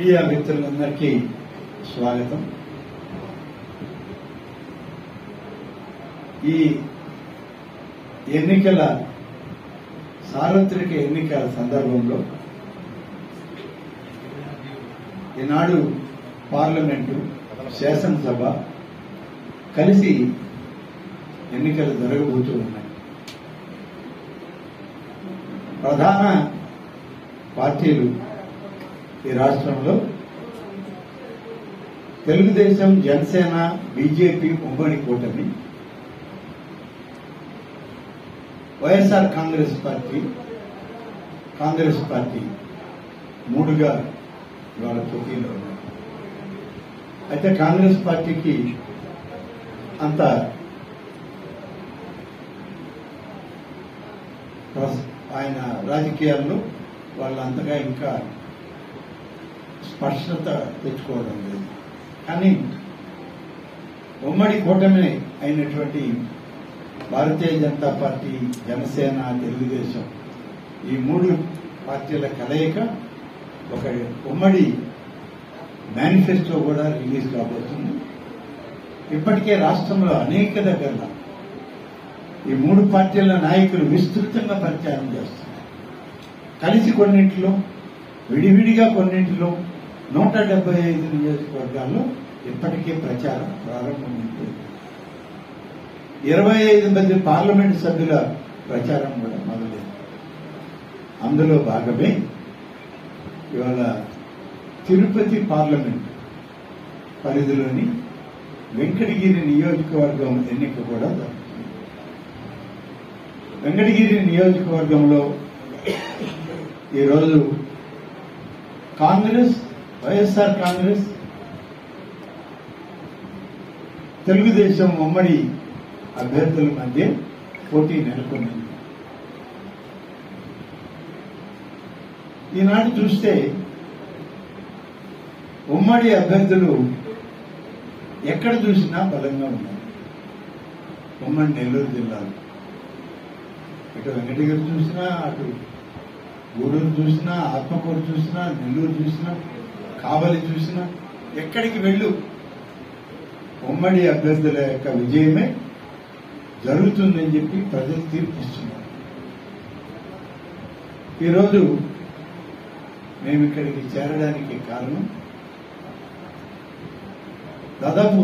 Media మిత్రులందరికీ స్వాగతం. ఈ ఎన్నికల సార్వత్రిక ఎన్నికల సందర్భంలో ఈనాడు పార్లమెంటు, శాసనసభ కలిసి ఎన్నికలు జరగబోతూ ఉన్నాయి. ప్రధాన పార్టీలు ఈ రాష్ట్రంలో తెలుగుదేశం, జనసేన, బీజేపీ ఉమ్మడి కూటమి, వైఎస్ఆర్ కాంగ్రెస్ పార్టీ మూడుగా ఇవాళ పోటీలో ఉన్నాయి. అయితే కాంగ్రెస్ పార్టీకి అంత ఆయన రాజకీయాల్లో వాళ్ళు అంతగా ఇంకా స్పష్టత తెచ్చుకోవడం లేదు. కానీ ఉమ్మడి కూటమి అయినటువంటి భారతీయ జనతా పార్టీ, జనసేన, తెలుగుదేశం ఈ మూడు పార్టీల కలయిక ఒక ఉమ్మడి మేనిఫెస్టో కూడా రిలీజ్ కాబోతుంది. ఇప్పటికే రాష్ట్రంలో అనేక దగ్గరలో ఈ మూడు పార్టీల నాయకులు విస్తృతంగా ప్రచారం చేస్తున్నారు. కలిసి కొన్నింటిలో, విడివిడిగా కొన్నింటిలో 175 నియోజకవర్గాల్లో ఇప్పటికే ప్రచారం ప్రారంభమైంది. 25 మంది పార్లమెంటు సభ్యుల ప్రచారం కూడా మొదలైంది. అందులో భాగమే ఇవాళ తిరుపతి పార్లమెంట్ పరిధిలోని వెంకటగిరి నియోజకవర్గం ఎన్నిక కూడా జరుగుతుంది. వెంకటగిరి నియోజకవర్గంలో ఈరోజు కాంగ్రెస్, వైఎస్ఆర్ కాంగ్రెస్, తెలుగుదేశం ఉమ్మడి అభ్యర్థుల మధ్య పోటీ నెలకొంది. ఈనాడు చూస్తే ఉమ్మడి అభ్యర్థులు ఎక్కడ చూసినా బలంగా ఉన్నారు. ఉమ్మడి నెల్లూరు జిల్లాలో ఇటు వెంకటగిరి చూసినా, అటు గూడూరు చూసినా, ఆత్మకూరు చూసినా, నెల్లూరు చూసినా, కావలి చూసినా, ఎక్కడికి వెళ్ళు ఉమ్మడి అభ్యర్థుల యొక్క విజయమే జరుగుతుందని చెప్పి ప్రజలు తీర్పిస్తున్నారు. ఈరోజు మేము ఇక్కడికి చేరడానికి కారణం దాదాపు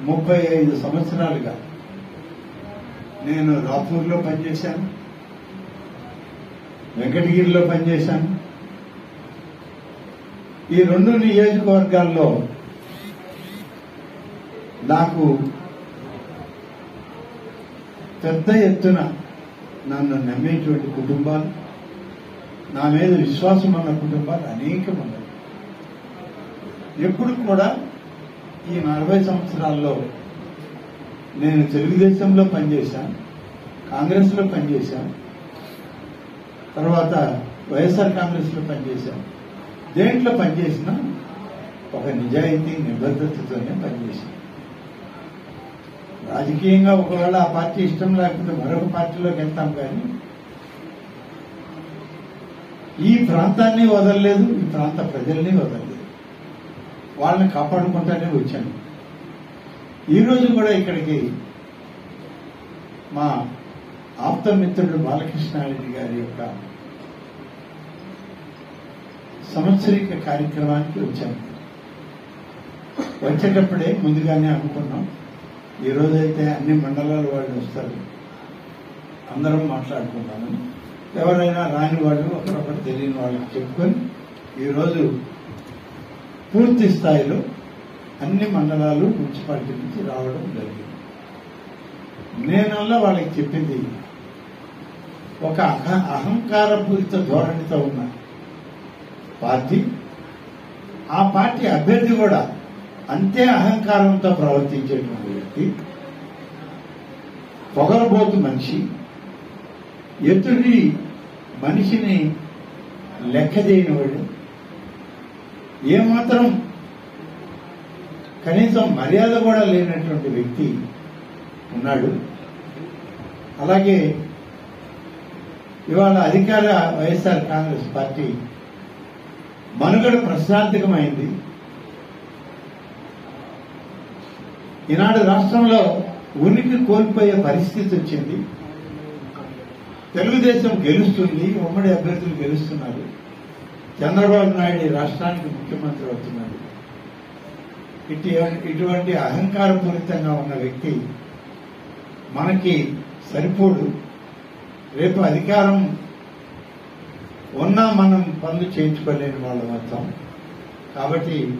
35 సంవత్సరాలుగా నేను రాపూర్లో పనిచేశాను, వెంకటగిరిలో పనిచేశాను. ఈ రెండు నియోజకవర్గాల్లో నాకు పెద్ద ఎత్తున నన్ను నమ్మేటువంటి కుటుంబాలు, నా మీద విశ్వాసం ఉన్న కుటుంబాలు అనేకం ఉన్నాయి. ఎప్పుడు కూడా ఈ 40 సంవత్సరాల్లో నేను తెలుగుదేశంలో పనిచేశాను, కాంగ్రెస్లో పనిచేశాను, తర్వాత వైఎస్ఆర్ కాంగ్రెస్లో పనిచేశాను. దేంట్లో పనిచేసినా ఒక నిజాయితీ, నిబద్ధతతోనే పనిచేశాను. రాజకీయంగా ఒకవేళ ఆ పార్టీ ఇష్టం లేకపోతే మరొక పార్టీలోకి వెళ్తాం, కానీ ఈ ప్రాంతాన్ని వదలలేదు, ఈ ప్రాంత ప్రజల్ని వదలలేదు. వాళ్ళని కాపాడుకుంటానే వచ్చాను. ఈరోజు కూడా ఇక్కడికి మా ఆప్తమిత్రుడు బాలకృష్ణారెడ్డి గారి యొక్క సంవత్సరిక కార్యక్రమానికి వచ్చాను. వచ్చేటప్పుడే ముందుగానే అనుకున్నాం, ఈరోజైతే అన్ని మండలాల వాళ్ళు వస్తారు, అందరం మాట్లాడుకుంటామని. ఎవరైనా రాని వాళ్ళు, ఒకరొకరు తెలియని వాళ్ళకి చెప్పుకొని ఈరోజు పూర్తి స్థాయిలో అన్ని మండలాలు, మున్సిపాలిటీ నుంచి రావడం జరిగింది. నేనల్లా వాళ్ళకి చెప్పింది, ఒక అహంకారపూరిత ధోరణితో ఉన్న పార్టీ, ఆ పార్టీ అభ్యర్థి కూడా అంతే అహంకారంతో ప్రవర్తించేటువంటి వ్యక్తి, పొగరబోతు మనిషి, ఎదుటి మనిషిని లెక్క చేయనివాడు, ఏమాత్రం కనీసం మర్యాద కూడా లేనటువంటి వ్యక్తి ఉన్నాడు. అలాగే ఇవాళ అధికార వైఎస్ఆర్ కాంగ్రెస్ పార్టీ మనుగడ ప్రశ్నార్థకమైంది. ఈనాడు రాష్ట్రంలో ఉనికి కోల్పోయే పరిస్థితి వచ్చింది. తెలుగుదేశం గెలుస్తుంది, ఉమ్మడి అభ్యర్థులు గెలుస్తున్నారు. చంద్రబాబు నాయుడు ఈ రాష్ట్రానికి ముఖ్యమంత్రి అవుతున్నాడు. ఇటువంటి అహంకారపూరితంగా ఉన్న వ్యక్తి మనకి సరిపోడు. రేపు అధికారం ఉన్నా మనం పనులు చేయించుకోలేని వాళ్ళం అవుతాం. కాబట్టి